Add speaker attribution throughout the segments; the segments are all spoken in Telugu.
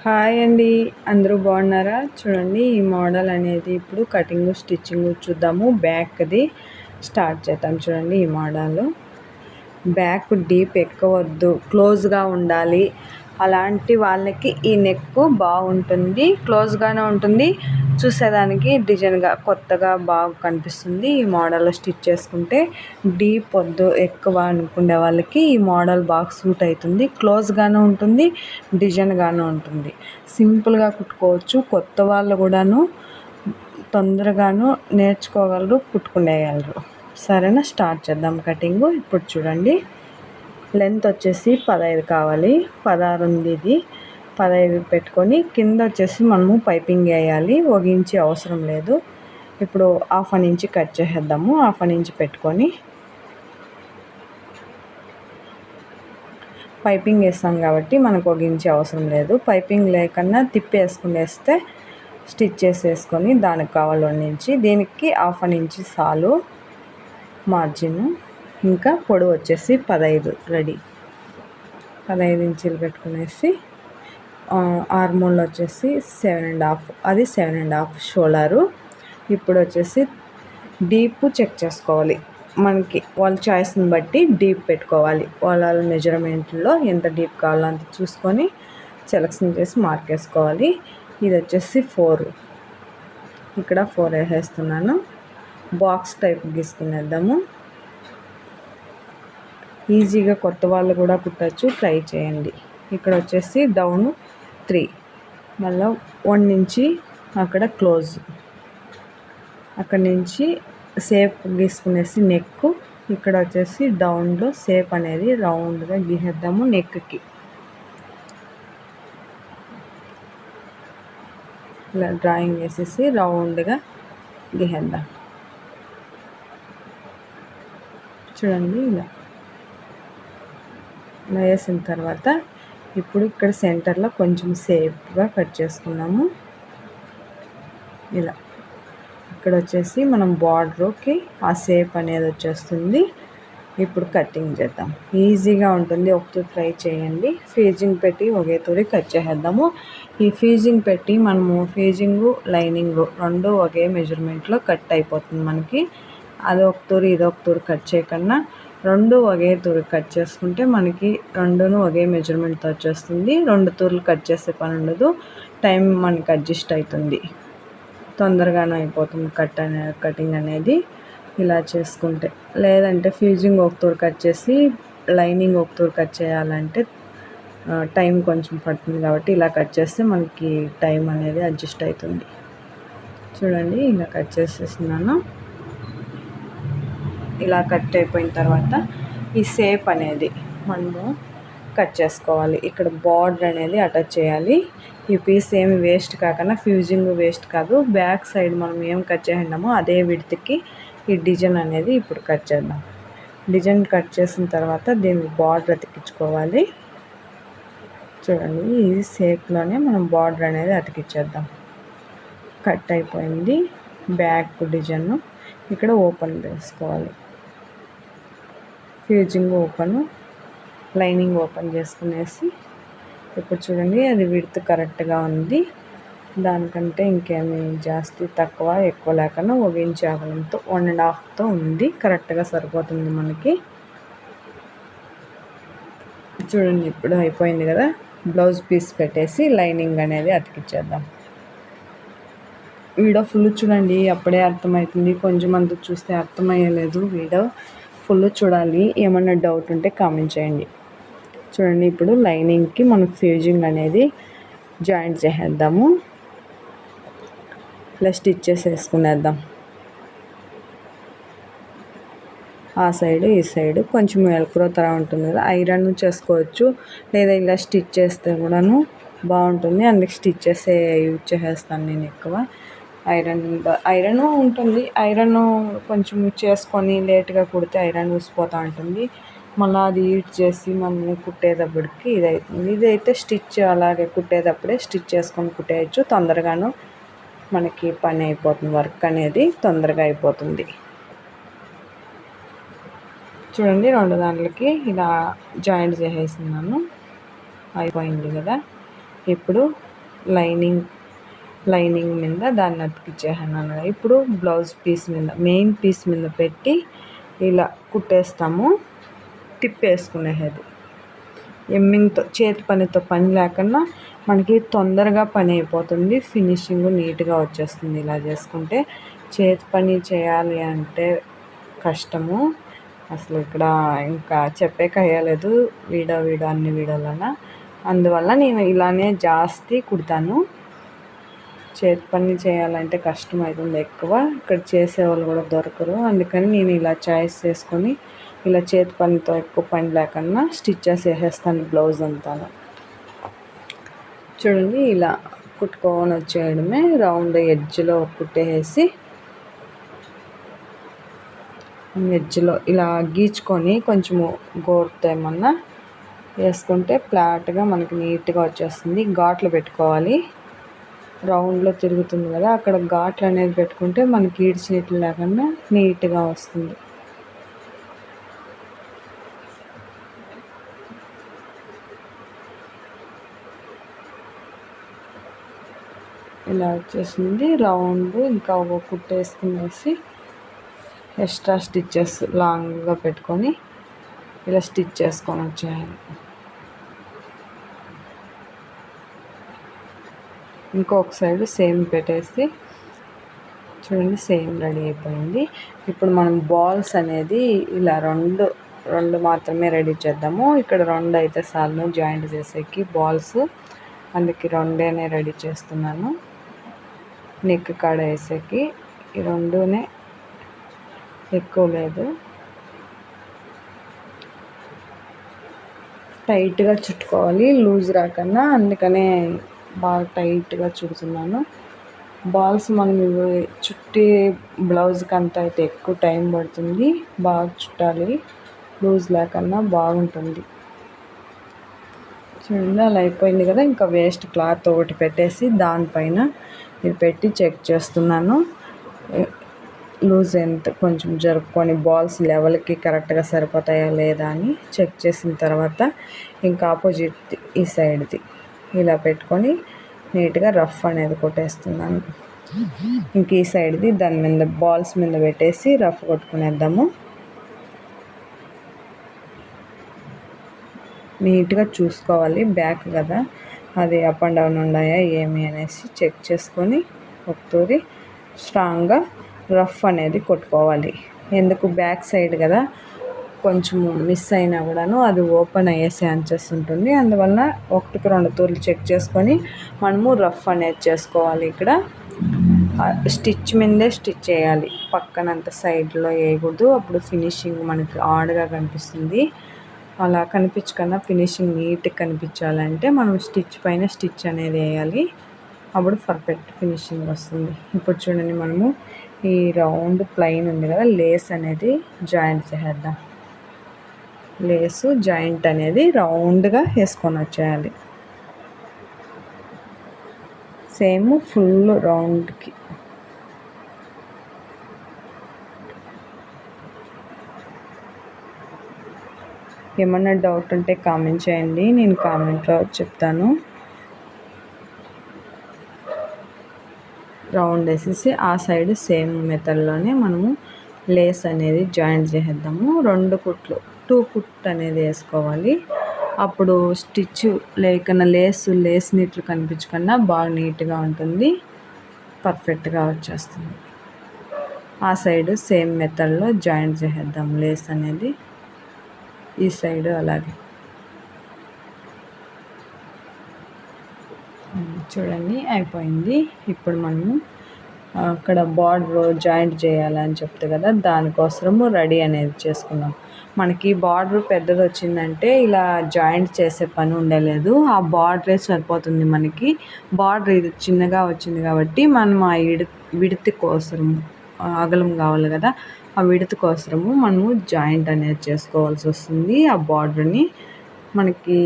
Speaker 1: హాయ్ అండి, అందరూ బాగున్నారా? చూడండి, ఈ మోడల్ అనేది ఇప్పుడు కటింగ్ స్టిచ్చింగ్ చూద్దాము. బ్యాక్ది స్టార్ట్ చేద్దాం. చూడండి, ఈ మోడల్ బ్యాక్ డీప్ ఎక్కవద్దు, క్లోజ్గా ఉండాలి. అలాంటి వాళ్ళకి ఈ నెక్ బాగుంటుంది, క్లోజ్గానే ఉంటుంది, చూసేదానికి డిజైన్గా కొత్తగా బాగా కనిపిస్తుంది. ఈ మోడల్లో స్టిచ్ చేసుకుంటే డీప్ వద్దు ఎక్కువ అనుకునే వాళ్ళకి ఈ మోడల్ బాగా సూట్ అవుతుంది. క్లోజ్గానే ఉంటుంది, డిజైన్గానే ఉంటుంది. సింపుల్గా కుట్టుకోవచ్చు. కొత్త వాళ్ళు కూడాను తొందరగాను నేర్చుకోగలరు, కుట్టుకునేయగలరు. సరేనా, స్టార్ట్ చేద్దాం కటింగ్. ఇప్పుడు చూడండి, లెంత్ వచ్చేసి 15 కావాలి. 16 ఉంది. ఇది 15 పెట్టుకొని కింద వచ్చేసి మనము పైపింగ్ వేయాలి. ఒక ఇంచి అవసరం లేదు. ఇప్పుడు హాఫ్ అన్ ఇంచ్ కట్ చేసేద్దాము. హాఫ్ అన్ ఇంచ్ పెట్టుకొని పైపింగ్ వేస్తాం కాబట్టి మనకు ఒక ఇంచి అవసరం లేదు. పైపింగ్ లేకన్నా తిప్పేసుకునేస్తే స్టిచ్ చేసేసుకొని దానికి కావాలి 1 ఇంచి. దీనికి హాఫ్ అన్ ఇంచ్ చాలు మార్జిన్. ఇంకా పొడవు వచ్చేసి 15 రెడీ. 15 ఇంచీలు పెట్టుకునేసి ఆర్మోల్ వచ్చేసి 7.5, అది 7.5 షోల్డరు. ఇప్పుడు వచ్చేసి డీప్ చెక్ చేసుకోవాలి. మనకి వాళ్ళ చాయిస్ని బట్టి డీప్ పెట్టుకోవాలి. వాళ్ళ మెజర్మెంట్లో ఎంత డీప్ కావాలో అంత చూసుకొని సెలెక్షన్ చేసి మార్క్ వేసుకోవాలి. ఇది వచ్చేసి 4, ఇక్కడ 4 వేసేస్తున్నాను. బాక్స్ టైప్ గీసుకునేద్దాము. ఈజీగా కొత్త వాళ్ళు కూడా కుట్టచ్చు, ట్రై చేయండి. ఇక్కడ వచ్చేసి డౌన్ 3, మళ్ళీ 1 నుంచి అక్కడ క్లోజ్, అక్కడి నుంచి షేప్ గీసుకునేసి నెక్. ఇక్కడ వచ్చేసి డౌన్లో షేప్ అనేది రౌండ్గా గీసేద్దాము. నెక్కి ఇలా డ్రాయింగ్ వేసేసి రౌండ్గా గీసేద్దాం. చూడండి, ఇలా వేసిన తర్వాత ఇప్పుడు ఇక్కడ సెంటర్లో కొంచెం షేప్గా కట్ చేసుకున్నాము. ఇలా ఇక్కడ వచ్చేసి మనం బార్డర్కి ఆ షేప్ అనేది వచ్చేస్తుంది. ఇప్పుడు కటింగ్ చేద్దాం. ఈజీగా ఉంటుంది, ఒకటి ట్రై చేయండి. ఫీజింగ్ పెట్టి ఒకే తూరి కట్ చేసేద్దాము. ఈ ఫీజింగ్ పెట్టి మనము ఫీజింగు లైనింగ్ రెండు ఒకే మెజర్మెంట్లో కట్ అయిపోతుంది మనకి. అది ఒక తూరి ఇది ఒక తూరి కట్ చేయకన్నా రెండు ఒకే తూరి కట్ చేసుకుంటే మనకి రెండును ఒకే మెజర్మెంట్తో వచ్చేస్తుంది. 2 తూర్లు కట్ చేసే పని ఉండదు, టైం మనకి అడ్జస్ట్ అవుతుంది, తొందరగానే అయిపోతుంది కటింగ్ అనేది ఇలా చేసుకుంటే. లేదంటే ఫీజింగ్ ఒక తూరు కట్ చేసి లైనింగ్ ఒక తూరు కట్ చేయాలంటే టైం కొంచెం పడుతుంది. కాబట్టి ఇలా కట్ చేస్తే మనకి టైం అనేది అడ్జస్ట్ అవుతుంది. చూడండి, ఇలా కట్ చేసేస్తున్నాను. ఇలా కట్ అయిపోయిన తర్వాత ఈ షేప్ అనేది మనము కట్ చేసుకోవాలి. ఇక్కడ బార్డర్ అనేది అటాచ్ చేయాలి. ఈ పీస్ ఏమి వేస్ట్ కాకుండా, ఫ్యూజింగ్ వేస్ట్ కాదు, బ్యాక్ సైడ్ మనం ఏం కట్ చేసినామో అదే విడ్త్కి ఈ డిజైన్ అనేది ఇప్పుడు కట్ చేద్దాం. డిజైన్ కట్ చేసిన తర్వాత దీనికి బార్డర్ అతికించుకోవాలి. చూడండి, ఈ షేప్లోనే మనం బార్డర్ అనేది అతికించేద్దాం. కట్ అయిపోయింది. బ్యాక్ డిజైన్ ఇక్కడ ఓపెన్ చేసుకోవాలి. ఫ్యూజింగ్ ఓపెన్, లైనింగ్ ఓపెన్ చేసుకునేసి ఇప్పుడు చూడండి, అది విడ్త్ కరెక్ట్గా ఉంది. దానికంటే ఇంకేమి జాస్తి తక్కువ ఎక్కువ లేకుండా 1 ఇంచ్ అగలంతో 1.5తో ఉంది. కరెక్ట్గా సరిపోతుంది మనకి. చూడండి, ఇప్పుడు అయిపోయింది కదా. బ్లౌజ్ పీస్ పెట్టేసి లైనింగ్ అనేది అతికించేద్దాం. వీడియో ఫుల్ చూడండి, అప్పుడే అర్థమవుతుంది. కొంచెం అంత చూస్తే అర్థమయ్యలేదు. వీడియో ఫుల్ చూడాలి. ఏమన్నా డౌట్ ఉంటే కామెంట్ చేయండి. చూడండి, ఇప్పుడు లైనింగ్కి మనం ఫ్యూజింగ్ అనేది జాయింట్ చేసేద్దాము. ఇలా స్టిచ్ చేసేసుకునేద్దాం. ఆ సైడు ఈ సైడు కొంచెం వెల్క్రో తర ఉంటుంది కదా, ఐరన్ చేసుకోవచ్చు, లేదా ఇలా స్టిచ్ చేస్తే కూడాను బాగుంటుంది. అందుకే స్టిచ్ చేసే యూజ్ చేసేస్తాను నేను ఎక్కువ. ఐరన్ ఉంటుంది. ఐరన్ కొంచెం చేసుకొని లేట్గా కుడితే ఐరన్ ఊసిపోతూ ఉంటుంది. మళ్ళీ అది హీట్ చేసి మనం కుట్టేటప్పటికి ఇదవుతుంది. ఇదైతే స్టిచ్ అలాగే కుట్టేటప్పుడే స్టిచ్ చేసుకొని కుట్టేయచ్చు. తొందరగాను మనకి పని అయిపోతుంది, వర్క్ అనేది తొందరగా అయిపోతుంది. చూడండి, 2 దాంట్లకి ఇలా జాయింట్ చేసేస్తున్నాను. అయిపోయింది కదా. ఇప్పుడు లైనింగ్ మీద దాన్ని అతికిచ్చేసాను అన్నమాట. ఇప్పుడు బ్లౌజ్ పీస్ మీద మెయిన్ పీస్ మీద పెట్టి ఇలా కుట్టేస్తాము, తిప్పేసుకునేది. ఎమ్మింగ్తో చేతి పనితో పని లేకుండా మనకి తొందరగా పని అయిపోతుంది, ఫినిషింగ్ నీట్గా వచ్చేస్తుంది. ఇలా చేసుకుంటే చేతి పని చేయాలి అంటే కష్టము అసలు. ఇక్కడ ఇంకా చెప్పేకయ్యలేదు అన్ని వీడియోలన. అందువల్ల నేను ఇలానే జాస్తి కుడతాను. చేతి పని చేయాలంటే కష్టం అవుతుంది ఎక్కువ, ఇక్కడ చేసేవాళ్ళు కూడా దొరకరు. అందుకని నేను ఇలా చాయిస్ చేసుకొని ఇలా చేతి పనితో ఎక్కువ పని లేకుండా స్టిచ్చెస్ వేసేస్తాను బ్లౌజ్ అంతా. చూడండి ఇలా కుట్టుకొని వచ్చేయడమే. రౌండ్ ఎడ్జ్లో కుట్టేసి ఎడ్జ్లో ఇలా గీచుకొని కొంచెము గోరుతో ఏమన్నా వేసుకుంటే ఫ్లాట్గా మనకి నీట్గా వచ్చేస్తుంది. ఘాట్లు పెట్టుకోవాలి, రౌండ్లో తిరుగుతుంది కదా, అక్కడ ఘాట్లు అనేది పెట్టుకుంటే మనకి ఈడ్చినట్లు లేకుండా నీట్గా వస్తుంది. ఇలా వచ్చేసింది రౌండ్. ఇంకా ఒక కుట్టు వేసుకునేసి ఎక్స్ట్రా స్టిచ్చెస్ లాంగ్గా పెట్టుకొని ఇలా స్టిచ్ చేసుకొని వచ్చేయాలి. ఇంకొక సైడ్ సేమ్ పెట్టేసి చూడండి సేమ్ రెడీ అయిపోయింది. ఇప్పుడు మనం బాల్స్ అనేది ఇలా రెండు మాత్రమే రెడీ చేద్దాము. ఇక్కడ 2 అయితే చాలు జాయింట్ చేసేకి బాల్స్, అందుకే 2 రెడీ చేస్తున్నాను. నెక్ కాడ వేసేకి ఈ 2 ఎక్కువ లేదు. టైట్గా చుట్టుకోవాలి, లూజ్ రాకన్నా, అందుకనే బాగా టైట్గా చుడుతున్నాను. బాల్స్ మనం చుట్టి బ్లౌజ్కి అంతా అయితే ఎక్కువ టైం పడుతుంది, బాగా చుట్టాలి, లూజ్ లేకన్నా బాగుంటుంది. చూడండి అలా అయిపోయింది కదా. ఇంకా వేస్ట్ క్లాత్ ఒకటి పెట్టేసి దానిపైన ఇది పెట్టి చెక్ చేస్తున్నాను లూజ్ ఎంత, కొంచెం జరుపుకొని బాల్స్ లెవెల్కి కరెక్ట్గా సరిపోతాయా లేదా అని చెక్ చేసిన తర్వాత ఇంకా ఆపోజిట్ ఈ సైడ్ది ఇలా పెట్టుకొని నీట్గా రఫ్ అనేది కొట్టేస్తున్నాను. ఇంక ఈ సైడ్ది దాని మీద బాల్స్ మీద పెట్టేసి రఫ్ కొట్టుకునేద్దాము. నీట్గా చూసుకోవాలి, బ్యాక్ కదా, అది అప్ అండ్ డౌన్ ఉన్నాయా ఏమి అనేసి చెక్ చేసుకొని ఒకతూరి స్ట్రాంగ్గా రఫ్ అనేది కొట్టుకోవాలి. ఎందుకు బ్యాక్ సైడ్ కదా, కొంచెం మిస్ అయినా కూడాను అది ఓపెన్ అయ్యే ఛాన్సెస్ ఉంటుంది. అందువల్ల 1-2 తూర్లు చెక్ చేసుకొని మనము రఫ్ అనేది చేసుకోవాలి. ఇక్కడ స్టిచ్ మీదే స్టిచ్ చేయాలి, పక్కనంత సైడ్లో వేయకూడదు, అప్పుడు ఫినిషింగ్ మనకి ఆడ్గా కనిపిస్తుంది. అలా కనిపించకుండా ఫినిషింగ్ నీట్గా కనిపించాలంటే మనం స్టిచ్ పైన స్టిచ్ అనేది వేయాలి, అప్పుడు పర్ఫెక్ట్ ఫినిషింగ్ వస్తుంది. ఇప్పుడు చూడండి మనము ఈ రౌండ్ ప్లెయిన్ ఉంది కదా, లేస్ అనేది జాయింట్ చేసేద్దాం. లేసు జాయింట్ అనేది రౌండ్గా వేసుకొని వచ్చేయాలి, సేమ్ ఫుల్ రౌండ్కి. ఏమన్నా డౌట్ ఉంటే కామెంట్ చేయండి, నేను కామెంట్లో చెప్తాను. రౌండ్ వేసేసి ఆ సైడ్ సేమ్ మెథడ్లోనే మనము లేస్ అనేది జాయింట్ చేసేద్దాము. 2 కుట్లు 2 కుట్ అనేది వేసుకోవాలి, అప్పుడు స్టిచ్ లేకన్నా లేస్ నీట్లు కనిపించకుండా బాగా నీట్గా ఉంటుంది, పర్ఫెక్ట్గా వచ్చేస్తుంది. ఆ సైడ్ సేమ్ మెథడ్లో జాయింట్ చేసేద్దాం లేస్ అనేది, ఈ సైడ్ అలాగే. చూడండి అయిపోయింది. ఇప్పుడు మనము అక్కడ బార్డర్ జాయింట్ చేయాలని చెప్తే కదా, దానికోసము రెడీ అనేది చేసుకున్నాం. మనకి బార్డర్ పెద్దది వచ్చిందంటే ఇలా జాయింట్ చేసే పని ఉండలేదు, ఆ బార్డరే సరిపోతుంది మనకి. బార్డర్ ఇది చిన్నగా వచ్చింది కాబట్టి మనం ఆ విడత కోసము అగలం కావాలి కదా, ఆ విడత కోసము మనము జాయింట్ అనేది చేసుకోవాల్సి వస్తుంది. ఆ బార్డర్ని మనకి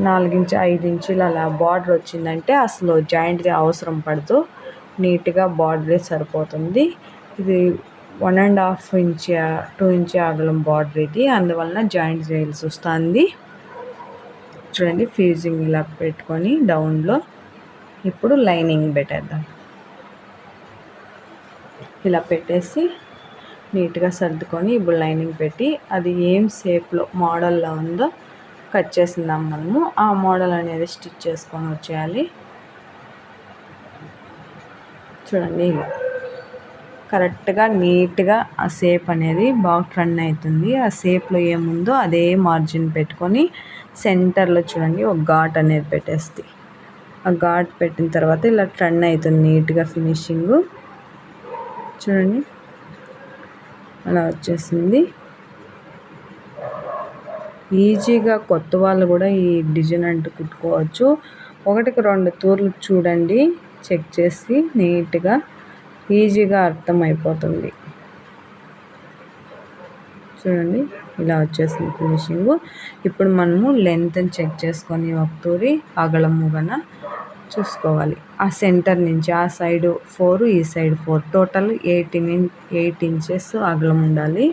Speaker 1: 4 ఇంచు 5 ఇంచులు అలా బార్డర్ వచ్చిందంటే అసలు జాయింట్ అవసరం పడదు, నీట్గా బార్డరే సరిపోతుంది. ఇది 1.5 ఇంచ్ 2 ఇంచ్ అగలం బార్డర్ ఇది, అందువలన జాయింట్ చేయాల్సి వస్తుంది. చూడండి ఫీజింగ్ ఇలా పెట్టుకొని డౌన్లో ఇప్పుడు లైనింగ్ పెట్టేద్దాం. ఇలా పెట్టేసి నీట్గా సర్దుకొని ఇప్పుడు లైనింగ్ పెట్టి అది ఏం షేప్లో మోడల్లో ఉందో కట్ చేసిందాం మనము. ఆ మోడల్ అనేది స్టిచ్ చేసుకొని వచ్చేయాలి. చూడండి ఇలా కరెక్ట్గా నీట్గా ఆ షేప్ అనేది బాగా టర్న్ అవుతుంది. ఆ షేప్లో ఏముందో అదే మార్జిన్ పెట్టుకొని సెంటర్లో చూడండి ఒక ఘాట్ అనేది పెట్టేస్తే ఆ ఘాట్ పెట్టిన తర్వాత ఇలా టర్న్ అవుతుంది నీట్గా ఫినిషింగ్. చూడండి అలా వచ్చేసింది. ఈజీగా కొత్త వాళ్ళు కూడా ఈ డిజైన్ అంటూ కుట్టుకోవచ్చు. 1-2 తూర్లు చూడండి, చెక్ చేసి నీట్గా ఈజీగా అర్థమైపోతుంది. చూడండి ఇలా వచ్చేసింది ఫినిషింగ్. ఇప్పుడు మనము లెంత్ని చెక్ చేసుకొని ఒక తూరి అగలం ముగన చూసుకోవాలి. ఆ సెంటర్ నుంచి ఆ సైడ్ 4 ఈ సైడ్ 4 టోటల్ 8 ఇంచెస్ అగలం ఉండాలి.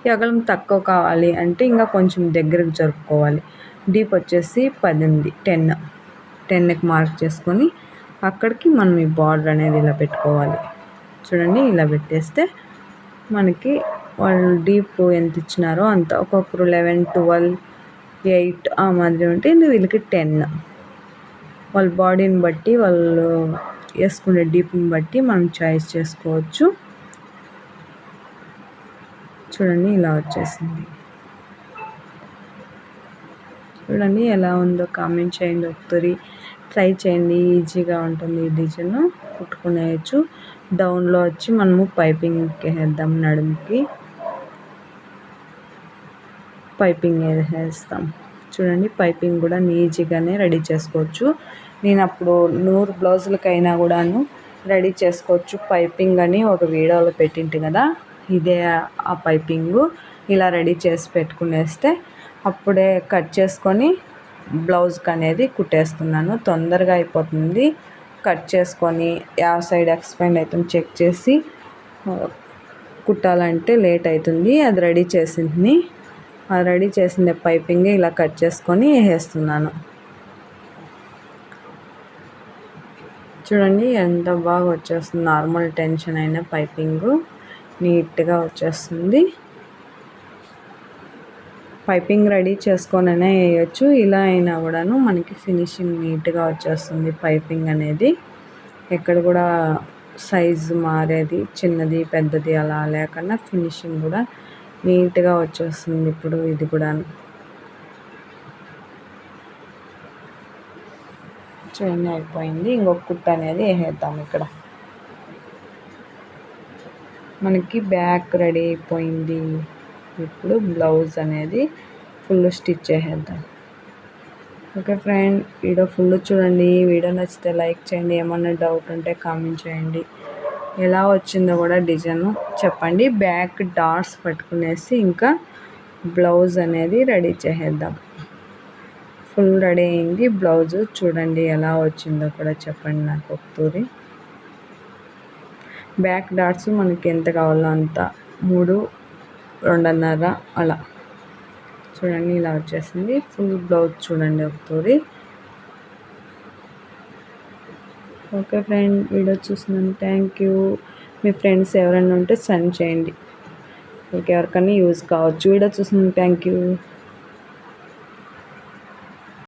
Speaker 1: ఈ అగలం తక్కువ కావాలి అంటే ఇంకా కొంచెం దగ్గరకు జరుపుకోవాలి. డీప్ వచ్చేసి 10 ఉంది. 10కి మార్క్ చేసుకొని అక్కడికి మనం ఈ బార్డర్ అనేది ఇలా పెట్టుకోవాలి. చూడండి ఇలా పెట్టేస్తే మనకి వాళ్ళు డీప్ ఎంత ఇచ్చినారో అంత, ఒక్కొక్కరు 11, 12, 8 ఆ మాదిరి ఉంటే వీళ్ళకి 10. వాళ్ళ బాడీని బట్టి వాళ్ళు వేసుకునే డీప్ని బట్టి మనం చాయిస్ చేసుకోవచ్చు. చూడండి ఇలా వచ్చేసింది. చూడండి ఎలా ఉందో కామెంట్ చేయండి. ఒకసారి ట్రై చేయండి, ఈజీగా ఉంటుంది ఈ డిజైన్, కుట్టుకునేయచ్చు. డౌన్లో వచ్చి మనము పైపింగ్కి వేద్దాం. నడుముకి పైపింగ్ వేసేస్తాం. చూడండి పైపింగ్ కూడా ఈజీగానే రెడీ చేసుకోవచ్చు. నేను అప్పుడు 100 బ్లౌజులకైనా కూడాను రెడీ చేసుకోవచ్చు పైపింగ్ అని ఒక వీడియోలో పెట్టింటి కదా, ఇదే ఆ పైపింగు. ఇలా రెడీ చేసి పెట్టుకునేస్తే అప్పుడే కట్ చేసుకొని బ్లౌజ్కి అనేది కుట్టేస్తున్నాను. తొందరగా అయిపోతుంది. కట్ చేసుకొని యా సైడ్ ఎక్స్పాండ్ అవుతుంది చెక్ చేసి కుట్టాలంటే లేట్ అవుతుంది. అది రెడీ చేసింది, అది రెడీ చేసిన పైపింగ్ ఇలా కట్ చేసుకొని వేసేస్తున్నాను. చూడండి ఎంత బాగా వచ్చేస్తుంది. నార్మల్ టెన్షన్ అయిన పైపింగ్ నీట్గా వచ్చేస్తుంది. పైపింగ్ రెడీ చేసుకొనైనా వేయచ్చు, ఇలా అయినా కూడాను మనకి ఫినిషింగ్ నీట్గా వచ్చేస్తుంది. పైపింగ్ అనేది ఎక్కడ కూడా సైజు మారేది, చిన్నది పెద్దది అలా లేకుండా ఫినిషింగ్ కూడా నీట్గా వచ్చేస్తుంది. ఇప్పుడు ఇది కూడా చూడండి అయిపోయింది. ఇంకొక కుట్టు అనేది వేసేద్దాం. ఇక్కడ మనకి బ్యాక్ రెడీ అయిపోయింది. ఇప్పుడు బ్లౌజ్ అనేది ఫుల్ స్టిచ్ చేసేద్దాం. ఓకే ఫ్రెండ్, వీడియో ఫుల్ చూడండి. వీడియో నచ్చితే లైక్ చేయండి. ఏమన్నా డౌట్ ఉంటే కామెంట్ చేయండి. ఎలా వచ్చిందో కూడా డిజైన్ చెప్పండి. బ్యాక్ డాట్స్ పట్టుకునేసి ఇంకా బ్లౌజ్ అనేది రెడీ చేసేద్దాం. ఫుల్ రెడీ అయింది బ్లౌజ్. చూడండి ఎలా వచ్చిందో కూడా చెప్పండి నాకు ఒకసారి. బ్యాక్ డాట్స్ మనకి ఎంత కావాలో అంత, 3, 2.5 అలా. చూడండి ఇలా వచ్చేసింది ఫుల్ బ్లౌజ్. చూడండి ఒకసారి. ఓకే ఫ్రెండ్, వీడియో చూసినాను, థ్యాంక్ యూ. మీ ఫ్రెండ్స్ ఎవరైనా ఉంటే సెండ్ చేయండి, మీకు ఎవరికైనా యూజ్ కావచ్చు. వీడియో చూసినాను, థ్యాంక్ యూ.